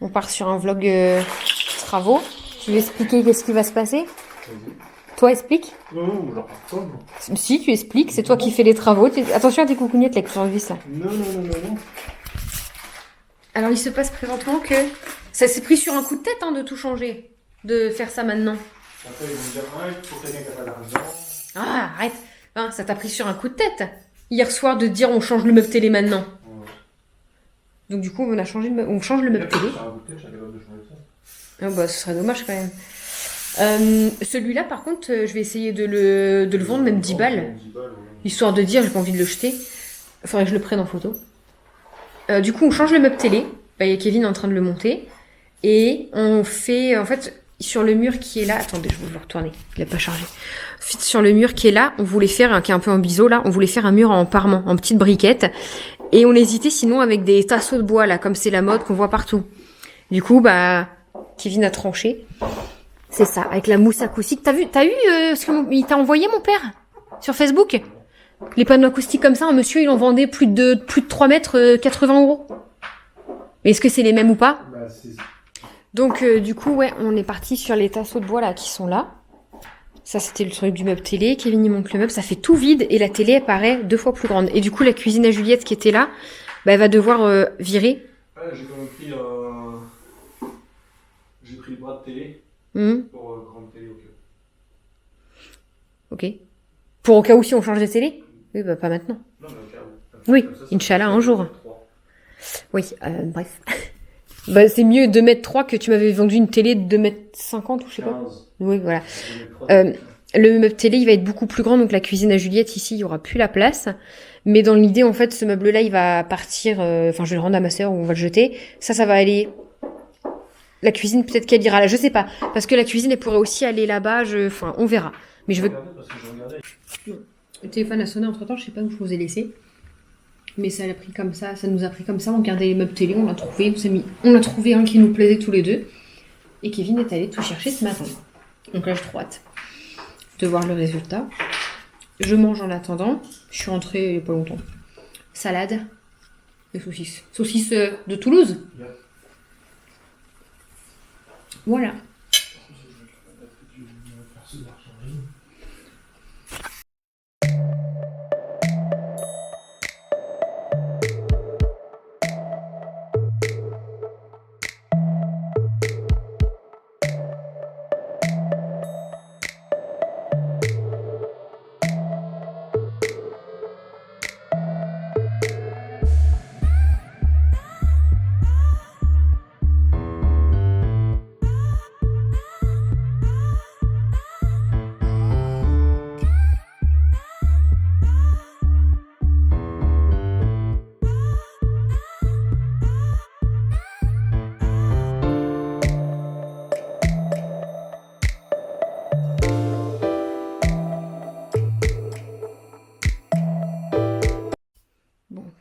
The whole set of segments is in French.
On part sur un vlog travaux. Tu veux expliquer qu'est-ce qui va se passer? Toi, explique. Non, je reprends pas, moi. Si, tu expliques. C'est toi qui fais les travaux. Attention à tes coucougnettes là qui sont en vis là. Non. Alors, il se passe présentement que ça s'est pris sur un coup de tête de tout changer. De faire ça maintenant. Après, ils vont me dire, il faut quelqu'un qui a pas d'argent. Ah, arrête. Ça t'a pris sur un coup de tête. Hier soir de dire on change le meuble télé maintenant. Ouais. Donc du coup, on change le meuble télé. Ça va goûter, j'avais capable de changer ça. Ah bah, ce serait dommage quand même. Celui-là, par contre, je vais essayer de le vendre, même 10 balles. 10 balles, ouais. Histoire de dire, j'ai pas envie de le jeter. Il faudrait que je le prenne en photo. Du coup, on change le meuble télé. Bah, il y a Kevin en train de le monter. Et on fait, en fait, sur le mur qui est là... Attendez, je vais le retourner. Il a pas chargé. Sur le mur qui est là, on voulait faire, qui est un peu en biseau là, on voulait faire un mur en parement, en petites briquettes. Et on hésitait sinon avec des tasseaux de bois là, comme c'est la mode qu'on voit partout. Du coup, bah, Kevin a tranché. C'est ça, avec la mousse acoustique. T'as eu ce qu'il t'a envoyé mon père sur Facebook? Les panneaux acoustiques comme ça, un monsieur, il en vendait plus de 3 mètres, 80 €. Mais est-ce que c'est les mêmes ou pas? Bah, c'est... Donc, du coup, ouais, on est parti sur les tasseaux de bois là qui sont là. Ça, c'était le truc du meuble télé. Kevin, il monte le meuble. Ça fait tout vide et la télé, elle paraît 2 fois plus grande. Et du coup, la cuisine à Juliette qui était là, bah, elle va devoir virer. Ouais, j'ai quand même pris j'ai pris le bras de télé pour grande télé au cas. Ok. Pour au cas où si on change de télé? Oui, bah pas maintenant. Non, mais au cas où. Oui, Comme ça, Inch'Allah, un jour. 3. Oui, bref. Bah, c'est mieux 2,3 m que tu m'avais vendu une télé de 2,50 m ou je sais pas. 15. Oui, voilà. 3. Le meuble télé, il va être beaucoup plus grand, donc la cuisine à Juliette, ici, il y aura plus la place. Mais dans l'idée, en fait, ce meuble-là, il va partir... Enfin, je vais le rendre à ma sœur ou on va le jeter. Ça va aller... La cuisine, peut-être qu'elle ira là, je sais pas. Parce que la cuisine, elle pourrait aussi aller là-bas, enfin, on verra. Mais je veux... Parce que je regardais. Le téléphone a sonné entre-temps, je sais pas où je vous ai laissé. Mais ça l'a pris comme ça nous a pris comme ça. On regardait les meubles télé, on l'a trouvé, on a trouvé un qui nous plaisait tous les deux. Et Kevin est allé tout chercher ce matin. Donc là, j'ai trop hâte de voir le résultat. Je mange en attendant. Je suis rentrée il y a pas longtemps. Salade et saucisses. Saucisses de Toulouse. Yeah. Voilà.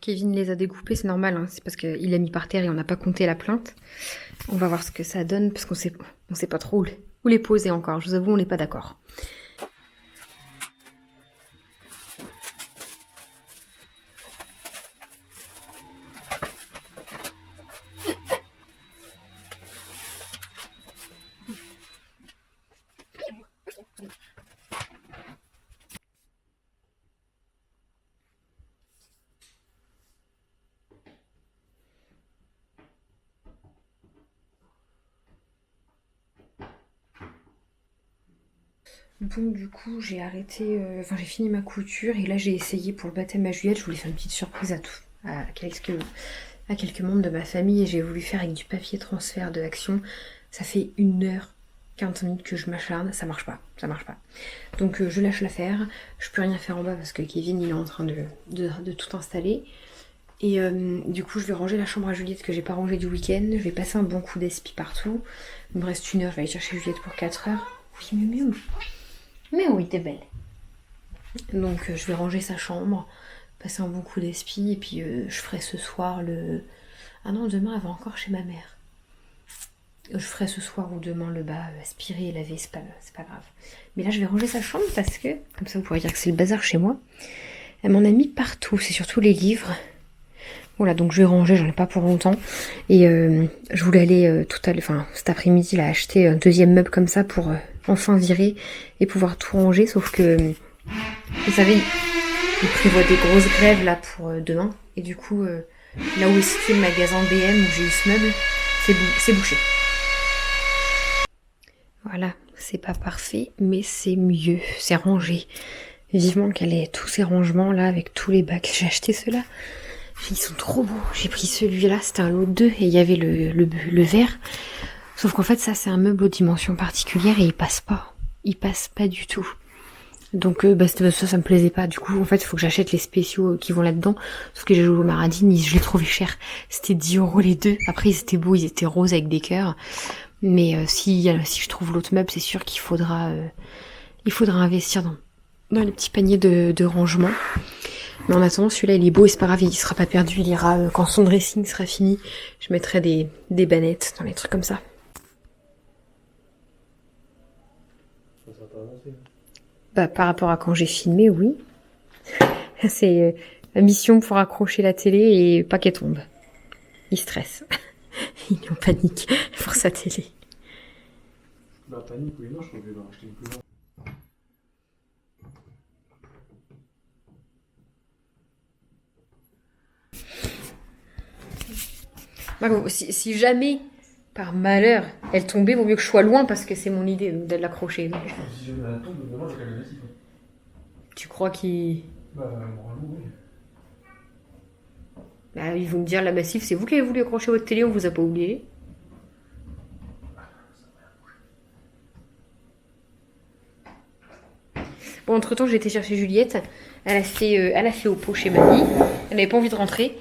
Kevin les a découpés, c'est normal, c'est parce qu'il l'a mis par terre et on n'a pas compté la plainte. On va voir ce que ça donne, parce qu'on sait pas trop où les poser encore. Je vous avoue, on n'est pas d'accord. Bon, du coup, j'ai arrêté... j'ai fini ma couture et là, j'ai essayé pour le baptême à Juliette. Je voulais faire une petite surprise à quelques membres de ma famille et j'ai voulu faire avec du papier transfert de Action. Ça fait 1h40 que je m'acharne, ça marche pas. Donc, je lâche l'affaire. Je peux rien faire en bas parce que Kevin, il est en train de tout installer. Et du coup, je vais ranger la chambre à Juliette que j'ai pas rangée du week-end. Je vais passer un bon coup d'espi partout. Il me reste 1 heure, je vais aller chercher Juliette pour 4 heures. Oui, mieux. Mais oui, t'es belle. Donc je vais ranger sa chambre, passer un bon coup d'espi, et puis je ferai ce soir le... Ah non, demain elle va encore chez ma mère. Je ferai ce soir ou demain le bas, aspirer et laver, c'est pas grave. Mais là je vais ranger sa chambre parce que, comme ça vous pourrez dire que c'est le bazar chez moi. Elle m'en a mis partout, c'est surtout les livres. Voilà, donc je vais ranger, j'en ai pas pour longtemps. Et je voulais aller cet après-midi là, acheter un deuxième meuble comme ça pour enfin virer et pouvoir tout ranger. Sauf que, vous savez, ils prévoient des grosses grèves là pour demain. Et du coup, là où est situé le magasin BM où j'ai eu ce meuble, c'est bouché. Voilà, c'est pas parfait, mais c'est mieux, c'est rangé. Vivement qu'elle ait tous ces rangements là avec tous les bacs. J'ai acheté ceux-là. Ils sont trop beaux. J'ai pris celui-là, c'était un lot de 2 et il y avait le vert. Sauf qu'en fait, ça, c'est un meuble aux dimensions particulières et il passe pas. Il passe pas du tout. Donc, ça me plaisait pas. Du coup, en fait, il faut que j'achète les spéciaux qui vont là-dedans. Sauf que j'ai joué au Maradine, je l'ai trouvé cher. C'était 10 € les deux. Après, ils étaient beaux, ils étaient roses avec des cœurs. Mais si je trouve l'autre meuble, c'est sûr qu'il faudra investir dans les petits paniers de rangement. Mais en attendant, celui-là, il est beau et c'est pas grave, il sera pas perdu. Il ira, quand son dressing sera fini, je mettrai des bannettes dans les trucs comme ça. Ça va pas avancer. Bah, par rapport à quand j'ai filmé, oui. C'est la mission pour accrocher la télé et pas qu'elle tombe. Il stresse. Il est en panique pour sa télé. Bah, panique, oui, non, je crois que je vais en acheter une plus grande. Si jamais, par malheur, elle tombait, vaut mieux que je sois loin parce que c'est mon idée de l'accrocher. Donc. Si jamais elle tombe, vraiment, je vais la massif. Tu crois qu'ils... Bah, normalement, oui. Bah, ils vont me dire, la massif, c'est vous qui avez voulu accrocher votre télé, on vous a pas oublié. Bon, entre-temps, j'ai été chercher Juliette. Elle a fait au pot chez mamie. Elle n'avait pas envie de rentrer.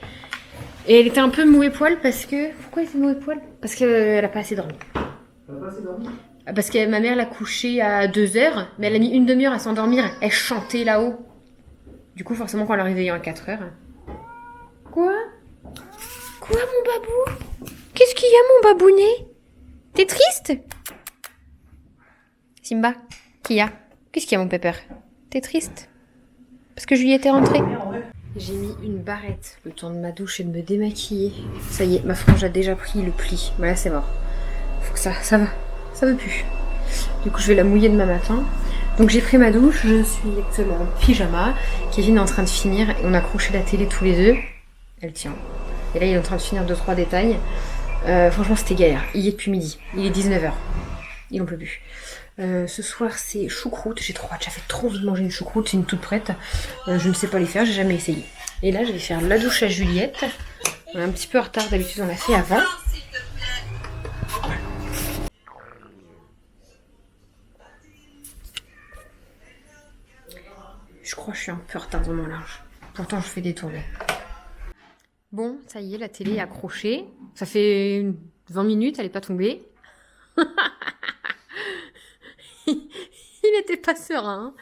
Et elle était un peu mouée poil parce que... Pourquoi elle était mouée poil? Parce qu'elle a pas assez dormi. Elle a pas assez dormi? Parce que ma mère l'a couchée à 2h, mais elle a mis une demi-heure à s'endormir. Elle chantait là-haut. Du coup, forcément, quand elle est réveillée à 4h... Quoi? Quoi, mon babou? Qu'est-ce qu'il y a, mon babounet? T'es triste? Simba, qu'il y a? Qu'est-ce qu'il y a, mon pépère? T'es triste? Parce que Juliette est rentrée? J'ai mis une barrette le temps de ma douche et de me démaquiller. Ça y est, ma frange a déjà pris le pli. Voilà, c'est mort. Faut que ça va. Ça veut plus. Du coup, je vais la mouiller demain matin. Donc j'ai pris ma douche, je suis actuellement en pyjama. Kevin est en train de finir et on a accroché la télé tous les deux. Elle tient. Et là, il est en train de finir 2-3 détails. Franchement, c'était galère. Il y est depuis midi. Il est 19h. Il en peut plus. Ce soir, c'est choucroute. J'ai j'avais trop envie de manger une choucroute. C'est une toute prête. Je ne sais pas les faire, j'ai jamais essayé. Et là, je vais faire la douche à Juliette. On est un petit peu en retard. D'habitude, on l'a fait avant. Je crois que je suis un peu en retard dans mon linge. Pourtant, je fais des tournées. Bon, ça y est, la télé est accrochée. Ça fait 20 minutes, elle n'est pas tombée. Il n'était pas serein.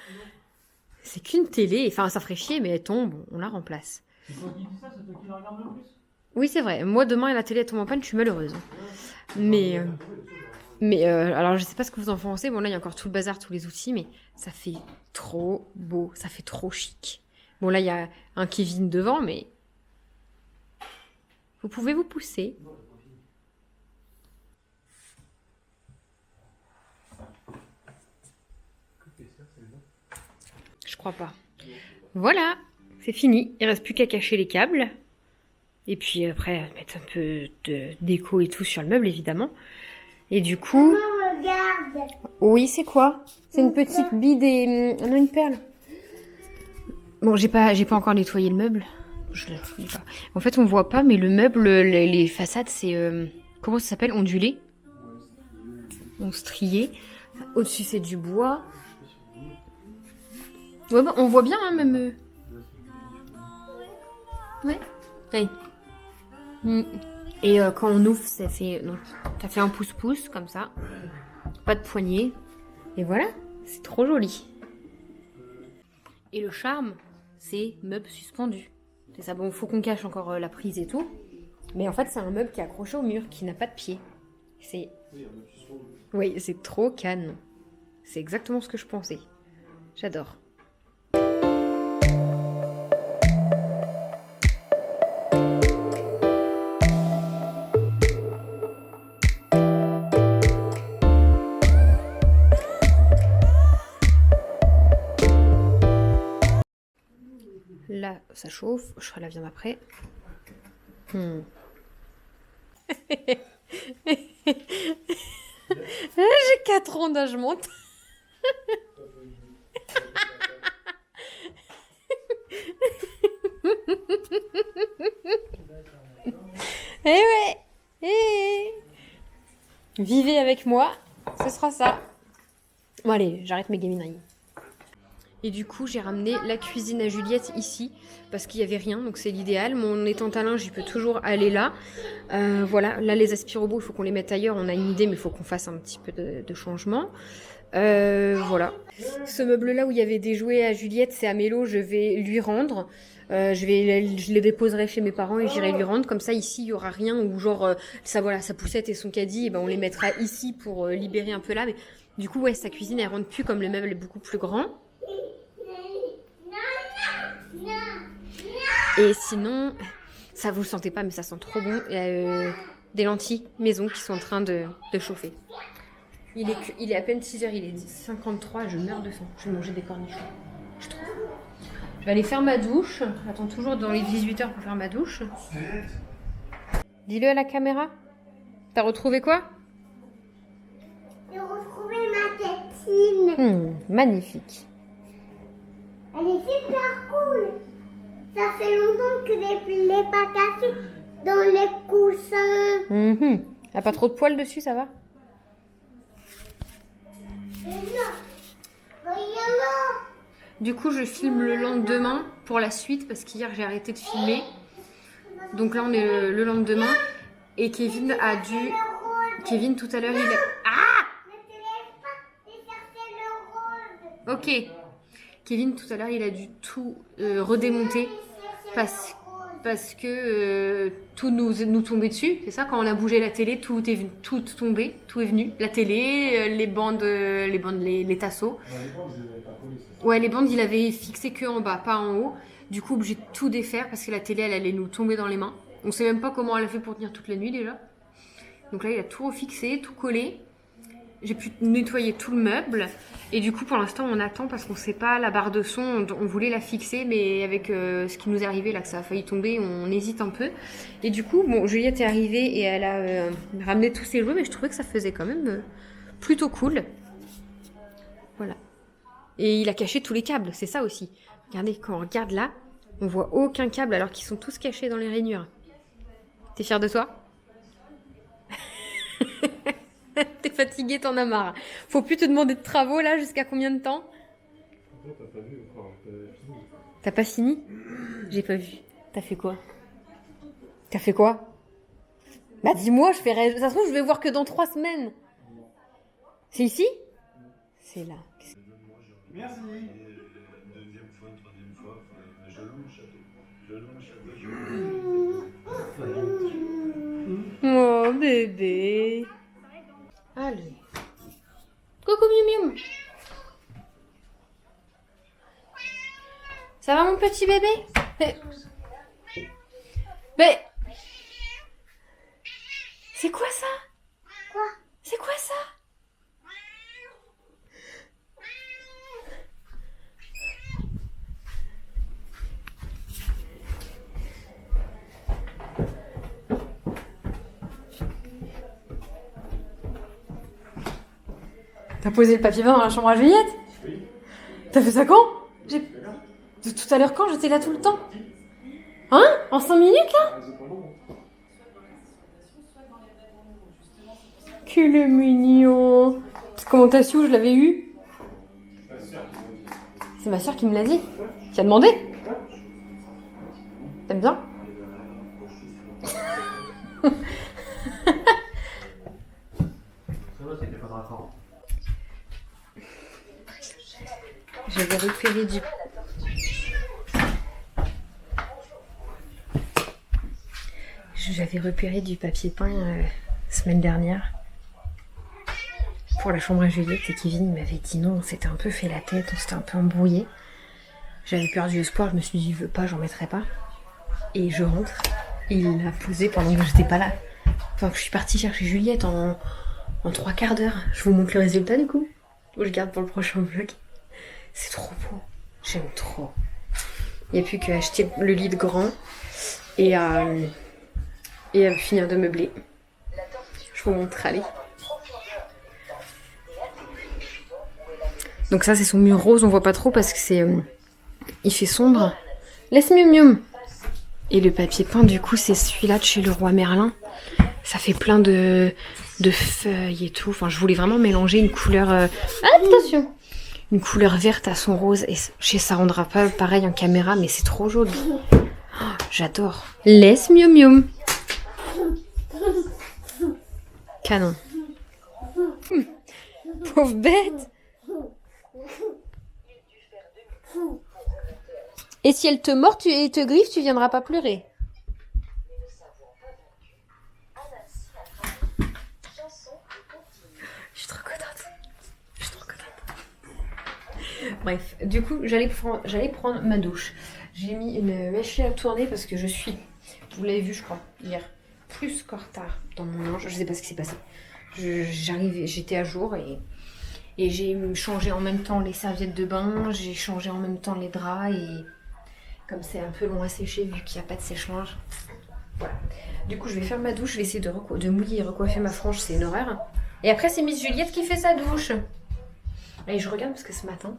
C'est qu'une télé. Enfin, ça ferait chier, mais elle tombe, on la remplace. C'est toi qui dis ça, c'est toi qui la regarde le plus? Oui, c'est vrai. Moi, demain, la télé tombe en panne, je suis malheureuse. Mais alors, je sais pas ce que vous en pensez. Bon, là, il y a encore tout le bazar, tous les outils, mais ça fait trop beau. Ça fait trop chic. Bon, là, il y a un Kevin devant, mais... Vous pouvez vous pousser. Je crois pas. Voilà, c'est fini. Il reste plus qu'à cacher les câbles. Et puis après, mettre un peu de déco et tout sur le meuble, évidemment. Et du coup... Maman, regarde. Oui, c'est quoi? C'est une petite bille des... Non, une perle. Bon, j'ai pas encore nettoyé le meuble. Je le fouille pas. En fait, on voit pas, mais le meuble, les façades, c'est... comment ça s'appelle? Ondulé? On strié. Au-dessus, c'est du bois. Ouais, bah, on voit bien, hein, même... Ouais. Ouais. Et quand on ouvre, ça fait un pouce-pouce, comme ça. Pas de poignée. Et voilà, c'est trop joli. Et le charme, c'est meuble suspendu. C'est ça, bon, faut qu'on cache encore la prise et tout. Mais en fait, c'est un meuble qui est accroché au mur, qui n'a pas de pied. C'est... Oui, c'est trop canon. C'est exactement ce que je pensais. J'adore. Là, ça chauffe. Je ferai la viande après. J'ai 4 ans d'âge, je monte. Eh ouais. Vivez avec moi, ce sera ça. Bon allez, j'arrête mes gamineries. Et du coup, j'ai ramené la cuisine à Juliette ici, parce qu'il n'y avait rien, donc c'est l'idéal. Mon étang à linge, il peut toujours aller là. Voilà, là les aspirobos, il faut qu'on les mette ailleurs. On a une idée, mais il faut qu'on fasse un petit peu de changement. Voilà. Ce meuble-là où il y avait des jouets à Juliette, c'est à Mélo, je vais lui rendre. Je les déposerai chez mes parents et j'irai lui rendre. Comme ça, ici, il n'y aura rien où genre, ça, voilà, sa poussette et son caddie, et ben, on les mettra ici pour libérer un peu là. Mais du coup, ouais, sa cuisine, elle rentre plus comme le meuble est beaucoup plus grand. Et sinon, ça vous le sentez pas, mais ça sent trop bon. Il y a des lentilles maison qui sont en train de chauffer. Il est à peine 6h, il est 10h53, je meurs de faim. Je vais manger des cornichons. Je trouve. Je vais aller faire ma douche. J'attends toujours dans les 18h pour faire ma douche. Dis-le à la caméra. T'as retrouvé quoi? J'ai retrouvé ma tétine. Magnifique. Elle est super cool. Ça fait longtemps que je ne l'ai pas cassée dans les coussins. Y'a pas trop de poils dessus, ça va? Du coup, je filme le lendemain pour la suite parce qu'hier j'ai arrêté de filmer. Donc là, on est le lendemain. Et Kevin a dû. Kevin, tout à l'heure, il a. Ah! Ne te laisse pas déchercher le rose. Ok. Kevin, tout à l'heure, il a dû tout redémonter parce que tout nous tombait dessus. C'est ça, quand on a bougé la télé, tout tombé, tout est venu. La télé, les bandes, les tasseaux. Ouais, les bandes, il avait fixé que en bas, pas en haut. Du coup, obligé de tout défaire parce que la télé, elle allait nous tomber dans les mains. On sait même pas comment elle a fait pour tenir toute la nuit déjà. Donc là, il a tout refixé, tout collé. J'ai pu nettoyer tout le meuble. Et du coup, pour l'instant, on attend parce qu'on sait pas la barre de son. On voulait la fixer, mais avec ce qui nous est arrivé là, que ça a failli tomber, on hésite un peu. Et du coup, bon, Juliette est arrivée et elle a ramené tous ses jouets, mais je trouvais que ça faisait quand même plutôt cool. Voilà. Et il a caché tous les câbles, c'est ça aussi. Regardez, quand on regarde là, on voit aucun câble alors qu'ils sont tous cachés dans les rainures. T'es fière de toi? T'es fatiguée, t'en as marre. Faut plus te demander de travaux là, jusqu'à combien de temps? T'as pas fini? J'ai pas vu. T'as fait quoi? T'as fait quoi? Bah dis-moi, ça se trouve, je vais voir que dans 3 semaines. C'est ici? C'est là. Merci. Deuxième fois, troisième fois, je loue le château. Oh bébé. Allez. Coucou Miu Miu. Ça va mon petit bébé? Mais c'est quoi ça? Quoi? C'est quoi ça? T'as posé le papier peint dans la chambre à Juliette? Oui. T'as fait ça quand? De tout à l'heure quand? J'étais là tout le temps. Hein? En 5 minutes là? Que le mignon. Comment t'as su où je l'avais eu? C'est ma soeur qui me l'a dit. Qui a demandé? T'aimes bien? J'avais repéré du... J'avais repéré du papier peint semaine dernière pour la chambre à Juliette et Kevin m'avait dit non, on s'était un peu fait la tête, on s'était un peu embrouillé. J'avais perdu espoir, je me suis dit, je veux pas, j'en mettrai pas. Et je rentre, et il l'a posé pendant que j'étais pas là. Enfin, que je suis partie chercher Juliette en 3 quarts d'heure. Je vous montre le résultat du coup. Je garde pour le prochain vlog. C'est trop beau. J'aime trop. Il n'y a plus qu'à acheter le lit de grand et à finir de meubler. Je vous montre, allez. Donc ça c'est son mur rose, on voit pas trop parce que c'est il fait sombre. Laisse mium mium. Et le papier peint du coup c'est celui-là de chez le roi Merlin. Ça fait plein de feuilles et tout. Enfin je voulais vraiment mélanger une couleur attention, une couleur verte à son rose et je sais ça rendra pas pareil en caméra mais c'est trop joli. Oh, j'adore. Laisse mium mium. Canon. Pauvre bête. Et si elle te mord et te griffe, tu viendras pas pleurer. Je suis trop contente. Bref, du coup, j'allais prendre ma douche. J'ai mis une machine à tourner parce que je suis, vous l'avez vu je crois, hier, plus qu'en retard dans mon linge. Je sais pas ce qui s'est passé. J'étais à jour et j'ai changé en même temps les serviettes de bain, j'ai changé en même temps les draps et comme c'est un peu long à sécher vu qu'il n'y a pas de sèche-linge, voilà. Du coup je vais faire ma douche, je vais essayer de mouiller et recoiffer ma frange, c'est une horreur. Et après c'est Miss Juliette qui fait sa douche. Et je regarde parce que ce matin,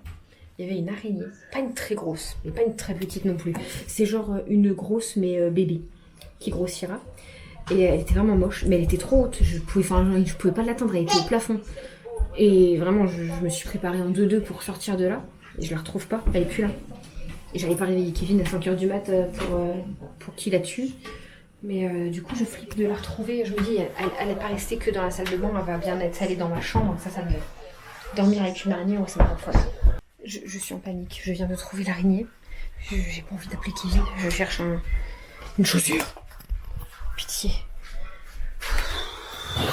il y avait une araignée, pas une très grosse, mais pas une très petite non plus. C'est genre une grosse mais bébé, qui grossira. Et elle était vraiment moche, mais elle était trop haute, je pouvais pas l'atteindre, elle était au plafond. Et vraiment, je me suis préparée en 2-2 pour sortir de là. Et je la retrouve pas, elle est plus là. Et j'allais pas réveiller Kevin à 5h du mat pour qu'il la tue. Mais du coup, je flippe de la retrouver. Je me dis, elle n'est pas restée que dans la salle de bain, elle va bien être allée dans ma chambre. Ça me... Dormir avec une araignée, ça me rend folle. Je suis en panique, je viens de trouver l'araignée. J'ai pas envie d'appeler Kevin, je cherche une chaussure. Pitié.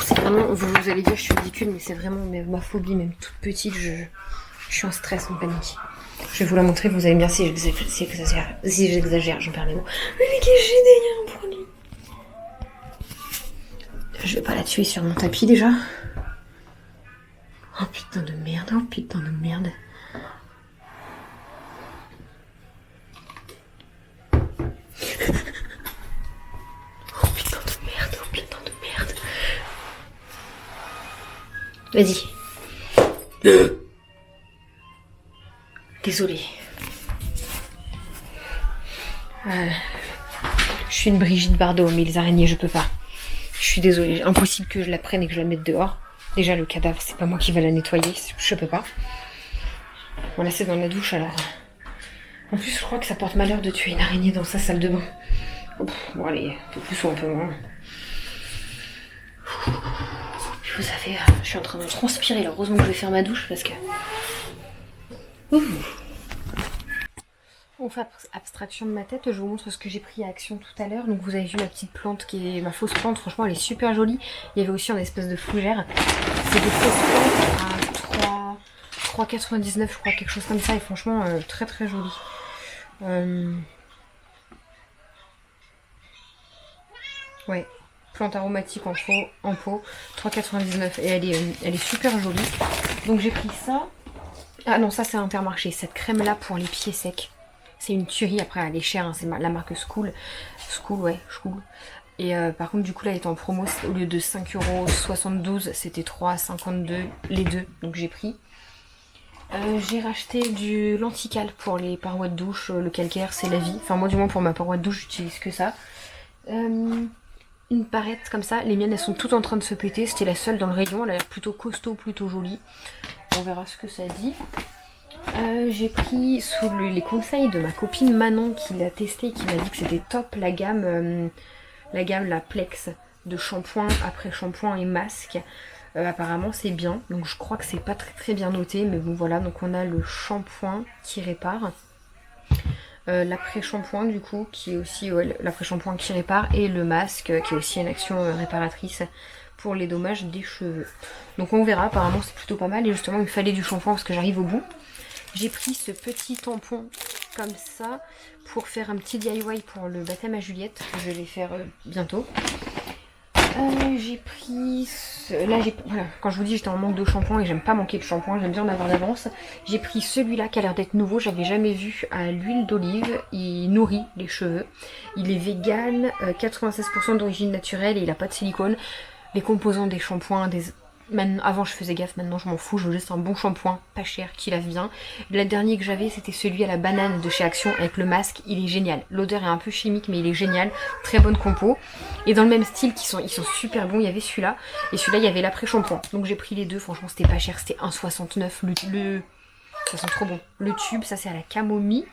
C'est vraiment, vous allez dire je suis ridicule, mais c'est vraiment ma phobie, même toute petite, je suis en stress, en panique. Je vais vous la montrer, vous allez me dire si j'exagère, j'en perds les mots. Mais qu'est-ce que j'ai derrière pour lui? Je vais pas la tuer sur mon tapis déjà. Oh putain de merde, oh putain de merde. Oh putain de merde, oh putain de merde. Vas-y. Désolée. Je suis une Brigitte Bardot, mais les araignées, je peux pas. Je suis désolée, impossible que je la prenne et que je la mette dehors. Déjà, le cadavre, c'est pas moi qui va la nettoyer, je peux pas. Voilà, c'est dans la douche alors. En plus, je crois que ça porte malheur de tuer une araignée dans sa salle de bain. Bon, allez, un peu plus ou un peu moins. Vous savez, je suis en train de transpirer là. Heureusement que je vais faire ma douche parce que... On fait abstraction de ma tête, je vous montre ce que j'ai pris à Action tout à l'heure. Donc vous avez vu ma petite plante qui est ma fausse plante, franchement elle est super jolie. Il y avait aussi un espèce de fougère. C'est des fausses plantes à 3,99 je crois, quelque chose comme ça. Et franchement très très joli. Ouais, plante aromatique en pot 3,99 et elle est super jolie. Donc j'ai pris ça. Ah non, ça c'est un Intermarché, cette crème là pour les pieds secs. C'est une tuerie, après elle est chère, hein, c'est la marque School. School. Et par contre du coup là elle est en promo, au lieu de 5,72 €, c'était 3,52 les deux, donc j'ai pris. J'ai racheté du Lentical pour les parois de douche, le calcaire c'est la vie. Enfin moi du moins pour ma paroi de douche j'utilise que ça. Une barrette comme ça, les miennes elles sont toutes en train de se péter, c'était la seule dans le rayon, elle a l'air plutôt costaud, plutôt jolie. On verra ce que ça dit. J'ai pris sous les conseils de ma copine Manon qui l'a testé et qui m'a dit que c'était top la gamme la Plex de shampoing, après shampoing et masque. Apparemment c'est bien, donc je crois que c'est pas très très bien noté, mais bon voilà, donc on a le shampoing qui répare. L'après-shampoing du coup qui est aussi l'après-shampoing qui répare et le masque qui est aussi une action réparatrice pour les dommages des cheveux. Donc on verra, apparemment c'est plutôt pas mal et justement il me fallait du shampoing parce que j'arrive au bout. J'ai pris ce petit tampon comme ça pour faire un petit DIY pour le baptême à Juliette que je vais faire bientôt. J'ai pris... Là, voilà, quand je vous dis j'étais en manque de shampoing et j'aime pas manquer de shampoing, j'aime bien en avoir d'avance. J'ai pris celui-là qui a l'air d'être nouveau, j'avais jamais vu, à l'huile d'olive. Il nourrit les cheveux. Il est vegan, 96% d'origine naturelle et il a pas de silicone. Les composants des shampoings, Maintenant, avant je faisais gaffe, maintenant je m'en fous, je veux juste un bon shampoing, pas cher, qui lave bien. Le dernier que j'avais c'était celui à la banane de chez Action avec le masque, il est génial. L'odeur est un peu chimique mais il est génial, très bonne compo. Et dans le même style, ils sont super bons, il y avait celui-là, et celui-là il y avait l'après-shampoing. Donc j'ai pris les deux, franchement c'était pas cher, c'était 1,69 ça sent trop bon. Le tube, ça c'est à la camomille.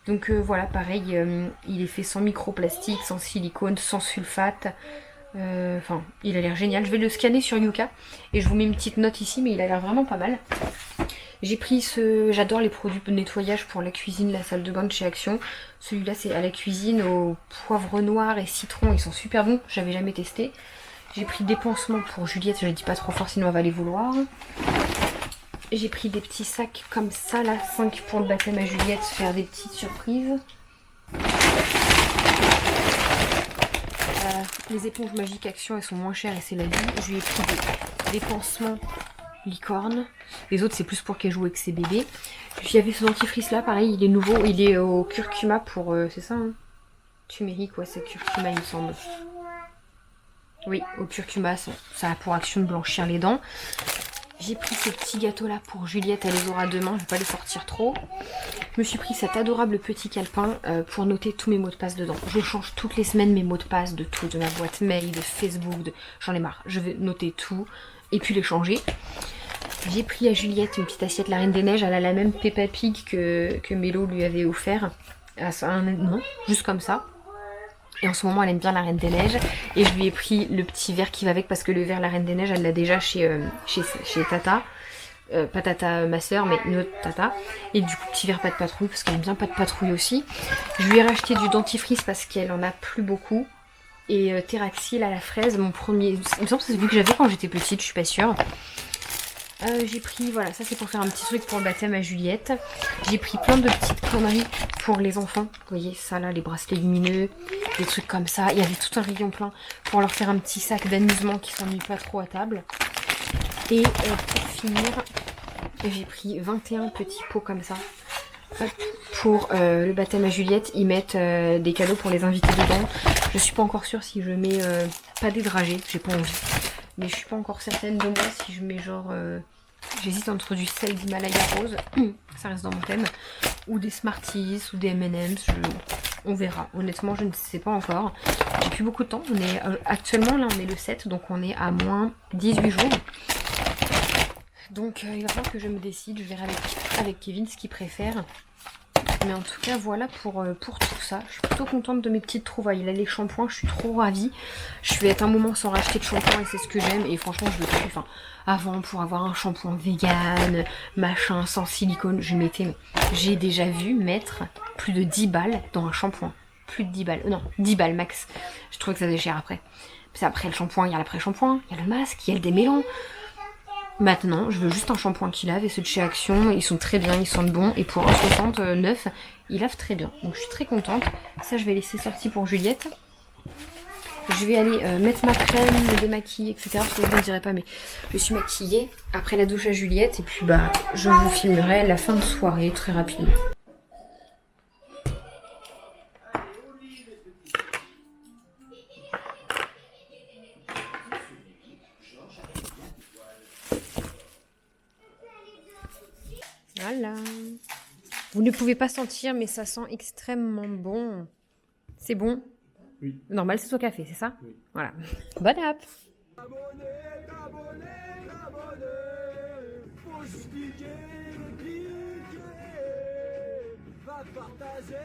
Donc voilà, pareil, il est fait sans microplastique, sans silicone, sans sulfate. Enfin, il a l'air génial. Je vais le scanner sur Yuka et je vous mets une petite note ici, mais il a l'air vraiment pas mal. J'ai pris j'adore les produits de nettoyage pour la cuisine, la salle de bain de chez Action. Celui-là c'est à la cuisine au poivre noir et citron, ils sont super bons, j'avais jamais testé. J'ai pris des pansements pour Juliette, je le dis pas trop fort sinon elle va les vouloir. J'ai pris des petits sacs comme ça là, 5 pour le baptême à Juliette, faire des petites surprises. Les éponges magiques Action elles sont moins chères et c'est la vie. Je lui ai pris des pansements licorne. Les autres c'est plus pour qu'elle joue avec ses bébés. Puis il y avait ce dentifrice là, pareil, il est nouveau, il est au curcuma pour... c'est ça hein, turmeric, ouais c'est curcuma il me semble. Oui, au curcuma, ça a pour action de blanchir les dents. J'ai pris ces petits gâteaux là pour Juliette, elle les aura demain, je vais pas les sortir trop. Je me suis pris cet adorable petit calepin pour noter tous mes mots de passe dedans. Je change toutes les semaines mes mots de passe de tout, de ma boîte mail, de Facebook, j'en ai marre. Je vais noter tout et puis les changer. J'ai pris à Juliette une petite assiette La Reine des Neiges, elle a la même Peppa Pig que Mélo lui avait offert. Non, juste comme ça. Et en ce moment elle aime bien La Reine des Neiges. Et je lui ai pris le petit verre qui va avec parce que le verre La Reine des Neiges elle l'a déjà chez Tata. Pas Tata ma soeur mais une autre Tata. Et du coup petit verre pas de patrouille parce qu'elle aime bien pas de patrouille aussi. Je lui ai racheté du dentifrice parce qu'elle en a plus beaucoup. Et Terraxil à la fraise, mon premier... Il me semble que c'est celui que j'avais quand j'étais petite, je suis pas sûre. J'ai pris, voilà, ça c'est pour faire un petit truc pour le baptême à Juliette. J'ai pris plein de petites conneries pour les enfants. Vous voyez ça là, les bracelets lumineux, des trucs comme ça. Il y avait tout un rayon plein pour leur faire un petit sac d'amusement qui s'ennuie pas trop à table. Et pour finir, j'ai pris 21 petits pots comme ça. Pour le baptême à Juliette, ils mettent des cadeaux pour les invités dedans. Je suis pas encore sûre si je mets pas des dragées, j'ai pas envie. Mais je suis pas encore certaine de moi si je mets genre... J'hésite entre du sel d'Himalaya rose, ça reste dans mon thème, ou des Smarties, ou des M&M's, on verra. Honnêtement, je ne sais pas encore. J'ai plus beaucoup de temps, on est actuellement là on est le 7, donc on est à moins 18 jours. Donc il va falloir que je me décide, je verrai avec Kevin ce qu'il préfère. Mais en tout cas voilà pour tout ça. Je suis plutôt contente de mes petites trouvailles. Là les shampoings je suis trop ravie. Je vais être un moment sans racheter de shampoing et c'est ce que j'aime. Et franchement je le kiffe. Enfin, avant pour avoir un shampoing vegan, machin, sans silicone, je mettais... J'ai déjà vu mettre plus de 10 balles dans un shampoing. Plus de 10 balles. Non, 10 balles max. Je trouvais que ça faisait cher après. Puis après le shampoing, il y a l'après-shampoing, il y a le masque, il y a le démêlant. Maintenant, je veux juste un shampoing qui lave et ceux de chez Action, ils sont très bien, ils sentent bon. Et pour 1,69, ils lavent très bien. Donc je suis très contente. Ça, je vais laisser sortir pour Juliette. Je vais aller mettre ma crème, me démaquiller, etc. Parce que je ne dirai pas, mais je suis maquillée après la douche à Juliette. Et puis, bah, je vous filmerai la fin de soirée très rapidement. Voilà. Vous ne pouvez pas sentir, mais ça sent extrêmement bon. C'est bon? Oui. Normal, c'est au café, c'est ça? Oui. Voilà. Bonne app! Partager.